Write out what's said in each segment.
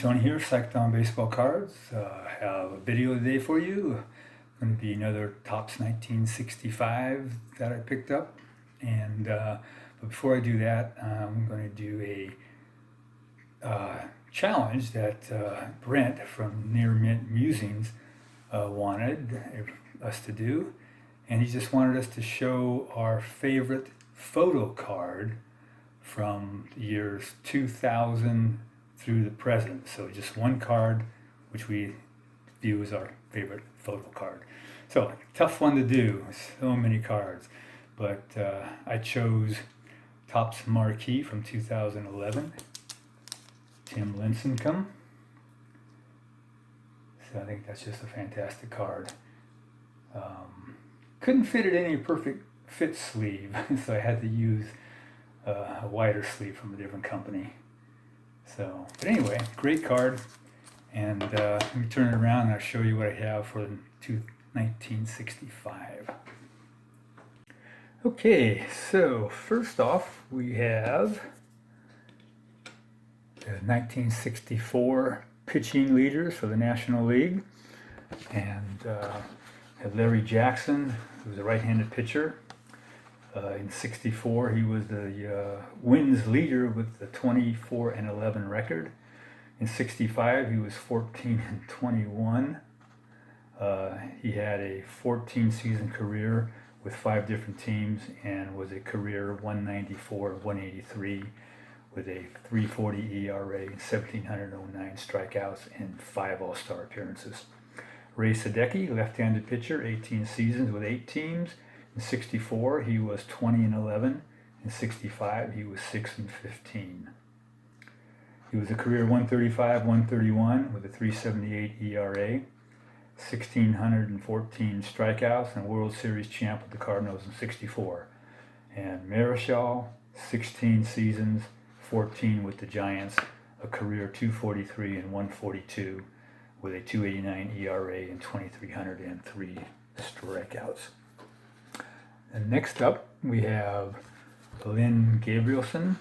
Tony here, Psych'd Baseball Cards. Have a video today for you. Going to be another Topps 1965 that I picked up. And but before I do that, I'm going to do a challenge that Brent from Near Mint Musings wanted us to do. And he just wanted us to show our favorite photo card from the years 2000 through the present. So just one card which we view as our favorite photo card. So tough one to do, so many cards. But I chose Topps Marquee from 2011, Tim Lincecum. So I think that's just a fantastic card. Couldn't fit it in a perfect fit sleeve, so I had to use a wider sleeve from a different company. So, but anyway, great card. And let me turn it around and I'll show you what I have for 1965. Okay, so first off we have the 1964 pitching leaders for the National League. And have Larry Jackson, who was a right-handed pitcher. In '64, he was the wins leader with the 24-11 record. In '65, he was 14-21. He had a 14-season career with 5 different teams and was a career 194-183 with a 3.40 ERA, 1,709 strikeouts, and 5 All-Star appearances. Ray Sadecki, left-handed pitcher, 18 seasons with 8 teams. In '64, he was 20-11. In '65, he was 6-15. He was a career 135-131 with a 3.78 ERA, 1,614 strikeouts, and World Series champ with the Cardinals in '64. And Marichal, 16 seasons, 14 with the Giants, a career 243 and 142 with a 2.89 ERA and 2,303 strikeouts. And next up, we have Lynn Gabrielson,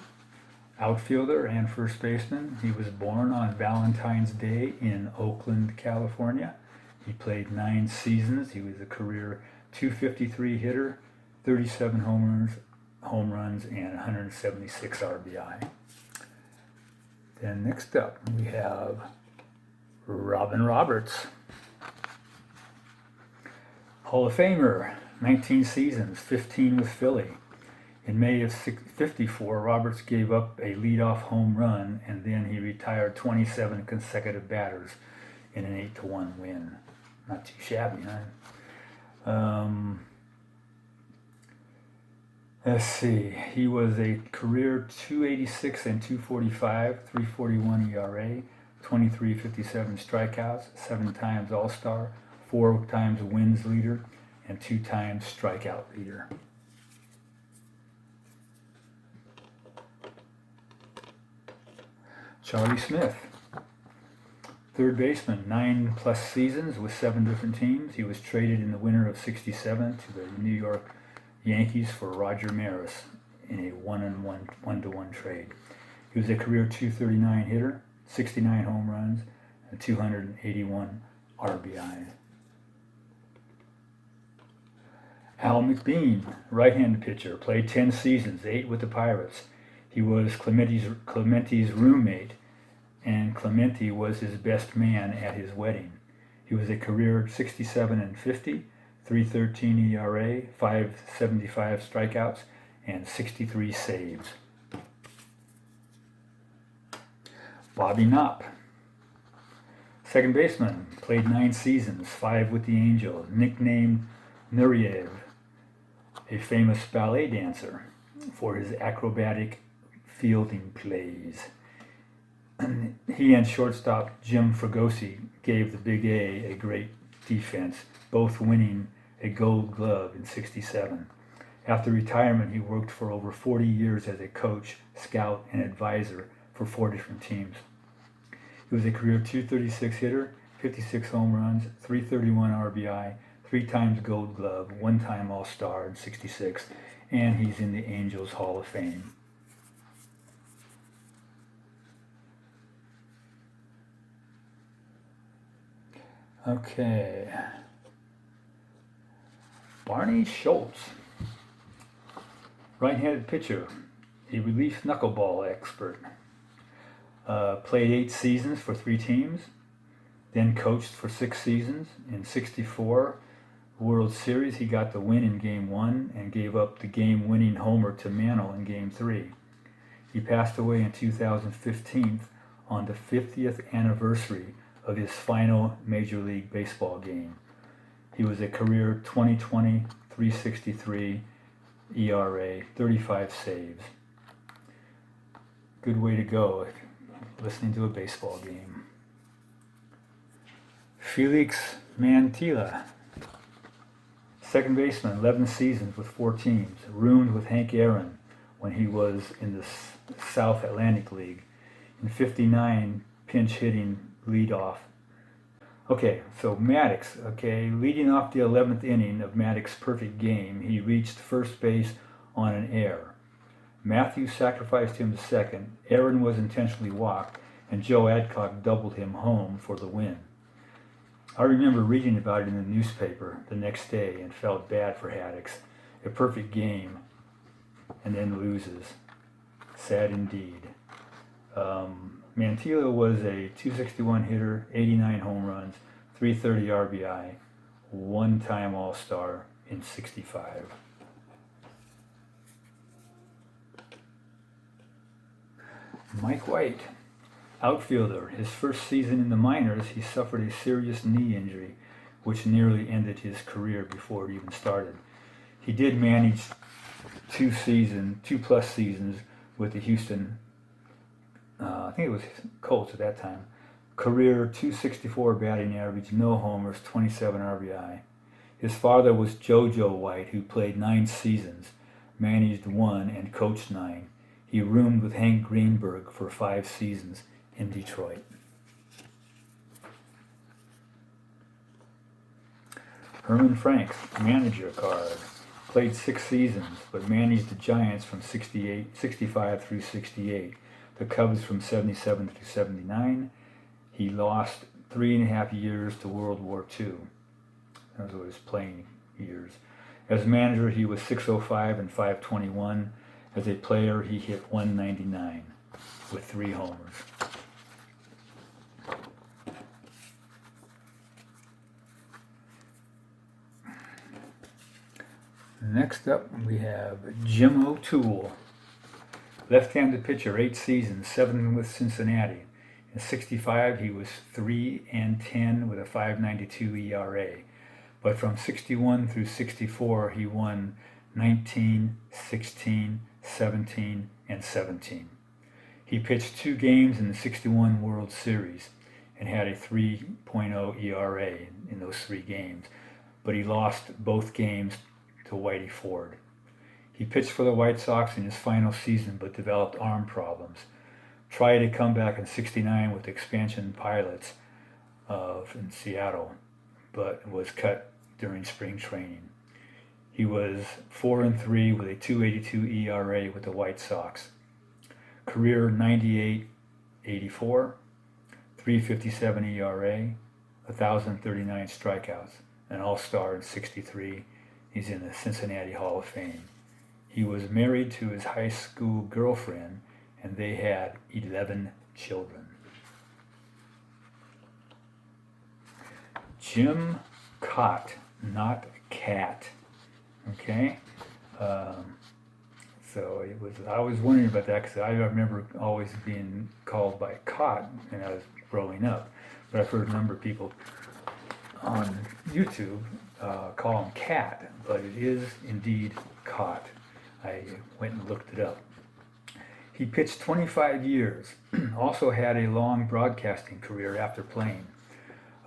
outfielder and first baseman. He was born on Valentine's Day in Oakland, California. He played 9 seasons. He was a career 253 hitter, 37 home runs, and 176 RBI. Then next up, we have Robin Roberts, Hall of Famer. 19 seasons, 15 with Philly. In May of '54, Roberts gave up a leadoff home run, and then he retired 27 consecutive batters in an 8-1 win. Not too shabby, huh? Let's see. He was a career 286 and 245, 3.41 ERA, 23.57 strikeouts, 7 times All-Star, 4 times wins leader, and 2 times strikeout leader. Charlie Smith, third baseman, 9+ seasons with 7 different teams. He was traded in the winter of '67 to the New York Yankees for Roger Maris in a 1-1 trade. He was a career 239 hitter, 69 home runs, and 281 RBI. Al McBean, right-handed pitcher, played 10 seasons, 8 with the Pirates. He was Clemente's roommate, and Clemente was his best man at his wedding. He was a career 67-50, 3.13 ERA, 5.75 strikeouts, and 63 saves. Bobby Knopp, second baseman, played 9 seasons, 5 with the Angels, nicknamed Nureyev, a famous ballet dancer, for his acrobatic fielding plays. He and shortstop Jim Fregosi gave the Big A great defense, both winning a Gold Glove in '67. After retirement, he worked for over 40 years as a coach, scout, and advisor for 4 different teams. He was a career 236 hitter, 56 home runs, 331 RBI, 3 times Gold Glove, 1 time All-Star in '66, and he's in the Angels Hall of Fame. Okay. Barney Schultz, right-handed pitcher, a relief knuckleball expert. Played 8 seasons for 3 teams, then coached for 6 seasons. In '64 World Series, he got the win in Game 1 and gave up the game-winning homer to Mantle in Game 3. He passed away in 2015 on the 50th anniversary of his final Major League Baseball game. He was a career 2020, 363 ERA, 35 saves. Good way to go if you're listening to a baseball game. Felix Mantilla, second baseman, 11 seasons with 4 teams, roomed with Hank Aaron when he was in the South Atlantic League. In '59, pinch hitting leadoff. Okay, so Maddox, leading off the 11th inning of Maddox's perfect game, he reached first base on an error. Matthews sacrificed him to second, Aaron was intentionally walked, and Joe Adcock doubled him home for the win. I remember reading about it in the newspaper the next day and felt bad for Maddox. A perfect game, and then loses. Sad indeed. Mantilla was a .261 hitter, 89 home runs, 330 RBI, one-time All-Star in '65. Mike White, outfielder. His first season in the minors, he suffered a serious knee injury, which nearly ended his career before it even started. He did manage 2+ seasons with the Houston, I think it was Colts at that time. Career .264 batting average, no homers, 27 RBI. His father was JoJo White, who played 9 seasons, managed 1, and coached 9. He roomed with Hank Greenberg for 5 seasons in Detroit. Herman Franks, manager card. Played 6 seasons, but managed the Giants from '65 through '68, the Cubs from '77 through '79. He lost 3.5 years to World War II. Those were his playing years. As manager, he was .605 and .521. As a player, he hit .199 with 3 homers. Next up, we have Jim O'Toole, left-handed pitcher, 8 seasons, 7 with Cincinnati. In '65, he was 3-10 with a .592 ERA. But from '61 through '64, he won 19, 16, 17, and 17. He pitched 2 games in the '61 World Series and had a 3.0 ERA in those 3 games, but he lost both games to Whitey Ford. He pitched for the White Sox in his final season but developed arm problems. Tried to come back in '69 with expansion pilots in Seattle, but was cut during spring training. He was 4-3 with a .282 ERA with the White Sox. Career 98-84, 3.57 ERA, 1,039 strikeouts, an All-Star in '63. He's in the Cincinnati Hall of Fame. He was married to his high school girlfriend, and they had 11 children. Jim Cott, not Cat. Okay? So it was. I was wondering about that because I remember always being called by Cott when I was growing up. But I've heard a number of people on YouTube call him Cat, but it is indeed Cott. I went and looked it up. He pitched 25 years, also had a long broadcasting career after playing.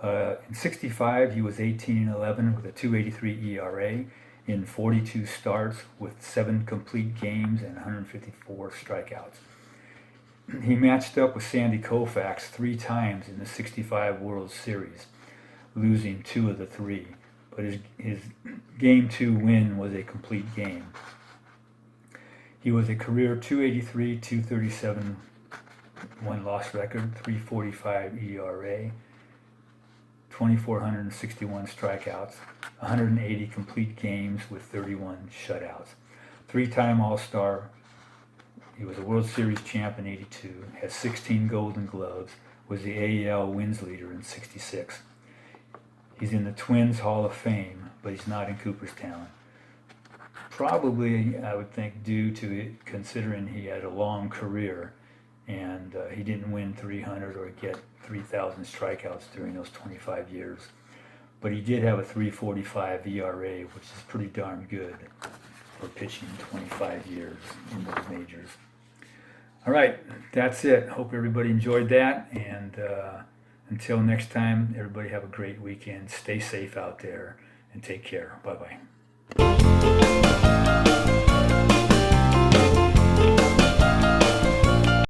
In '65, he was 18-11 with a .283 ERA in 42 starts with 7 complete games and 154 strikeouts. He matched up with Sandy Koufax 3 times in the '65 World Series, losing 2 of the 3, but his Game 2 win was a complete game. He was a career .283, .237 win-loss record, 3.45 ERA, 2,461 strikeouts, 180 complete games with 31 shutouts. Three-time All-Star. He was a World Series champ in '82, has 16 Golden Gloves, was the AL wins leader in '66. He's in the Twins Hall of Fame, but he's not in Cooperstown. Probably, I would think, due to it, considering he had a long career and he didn't win 300 or get 3,000 strikeouts during those 25 years. But he did have a 3.45 ERA, which is pretty darn good for pitching 25 years in those majors. All right, that's it. Hope everybody enjoyed that. And until next time, everybody have a great weekend. Stay safe out there and take care. Bye-bye.